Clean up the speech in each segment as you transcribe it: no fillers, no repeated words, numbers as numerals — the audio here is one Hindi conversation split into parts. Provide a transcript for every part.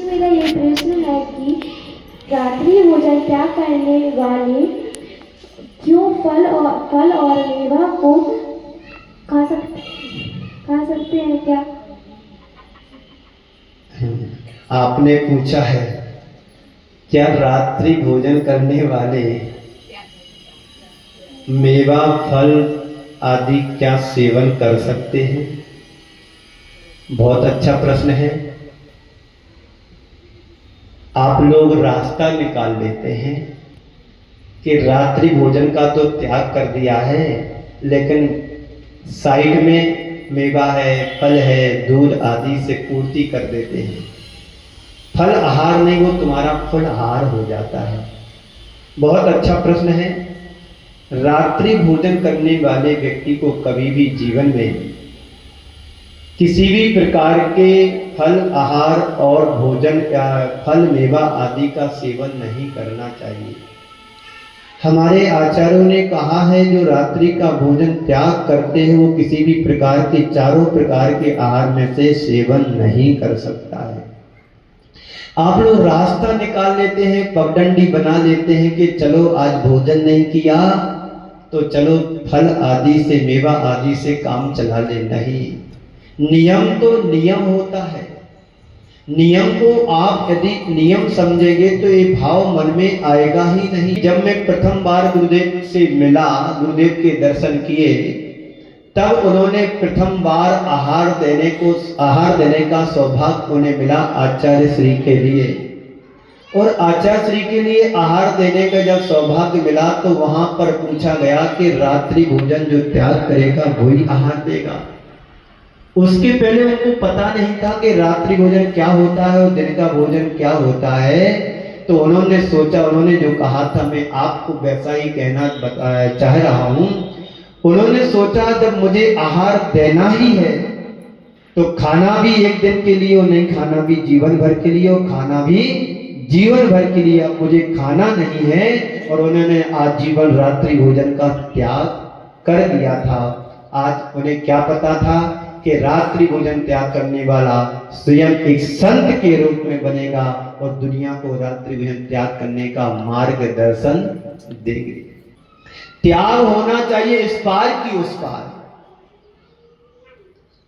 मेरा ये प्रश्न है कि रात्रि भोजन त्याग करने वाले क्यों फल और मेवा को खा सकते हैं क्या? आपने पूछा है क्या रात्रि भोजन करने वाले मेवा फल आदि क्या सेवन कर सकते हैं? बहुत अच्छा प्रश्न है। आप लोग रास्ता निकाल लेते हैं कि रात्रि भोजन का तो त्याग कर दिया है, लेकिन साइड में मेवा है, फल है, दूध आदि से पूर्ति कर देते हैं। फल आहार नहीं, वो तुम्हारा फल आहार हो जाता है। बहुत अच्छा प्रश्न है। रात्रि भोजन करने वाले व्यक्ति को कभी भी जीवन में किसी भी प्रकार के फल आहार और भोजन या फल मेवा आदि का सेवन नहीं करना चाहिए। हमारे आचार्यों ने कहा है जो रात्रि का भोजन त्याग करते हैं वो किसी भी प्रकार के चारों प्रकार के आहार में से सेवन नहीं कर सकता है। आप लोग रास्ता निकाल लेते हैं, पगडंडी बना लेते हैं कि चलो आज भोजन नहीं किया तो चलो फल आदि से, मेवा आदि से काम चला ले। नहीं, नियम तो नियम होता है। नियम को आप यदि नियम समझेंगे तो ये भाव मन में आएगा ही नहीं। जब मैं प्रथम बार गुरुदेव से मिला, गुरुदेव के दर्शन किए, तब उन्होंने प्रथम बार आहार देने का सौभाग्य उन्हें मिला आचार्य श्री के लिए। और आचार्य श्री के लिए आहार देने का जब सौभाग्य मिला तो वहां पर पूछा गया कि रात्रि भोजन जो त्याग करेगा वही आहार देगा। उसके पहले उनको पता नहीं था कि रात्रि भोजन क्या होता है और दिन का भोजन क्या होता है। तो उन्होंने सोचा, उन्होंने जो कहा था मैं आपको वैसा ही कहना चाह रहा हूं। उन्होंने सोचा जब मुझे आहार देना ही है तो खाना भी एक दिन के लिए और नहीं, खाना भी जीवन भर के लिए और खाना भी जीवन भर के लिए। अब मुझे खाना नहीं है और उन्होंने आजीवन रात्रि भोजन का त्याग कर दिया था। आज उन्हें क्या पता था कि रात्रि भोजन त्याग करने वाला स्वयं एक संत के रूप में बनेगा और दुनिया को रात्रि भोजन त्याग करने का मार्गदर्शन देंगे। त्याग होना चाहिए इस पार की उस पार।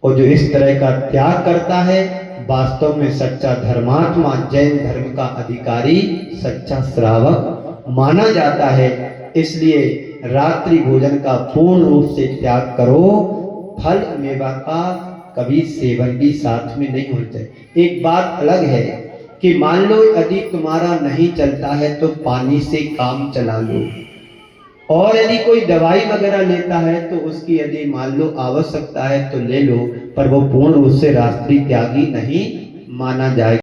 और जो इस तरह का त्याग करता है वास्तव में सच्चा धर्मात्मा, जैन धर्म का अधिकारी, सच्चा श्रावक माना जाता है। इसलिए रात्रि भोजन का पूर्ण रूप से त्याग करो। फल मेवा का कभी सेवन भी साथ में नहीं होना चाहिए। एक बात अलग है कि मान लो यदि तुम्हारा नहीं चलता है तो पानी से काम चला लो, और यदि कोई दवाई वगैरह लेता है तो उसकी यदि मान लो आवश्यकता है तो ले लो, पर वो पूर्ण रूप से रात्रि त्यागी नहीं माना जाएगा।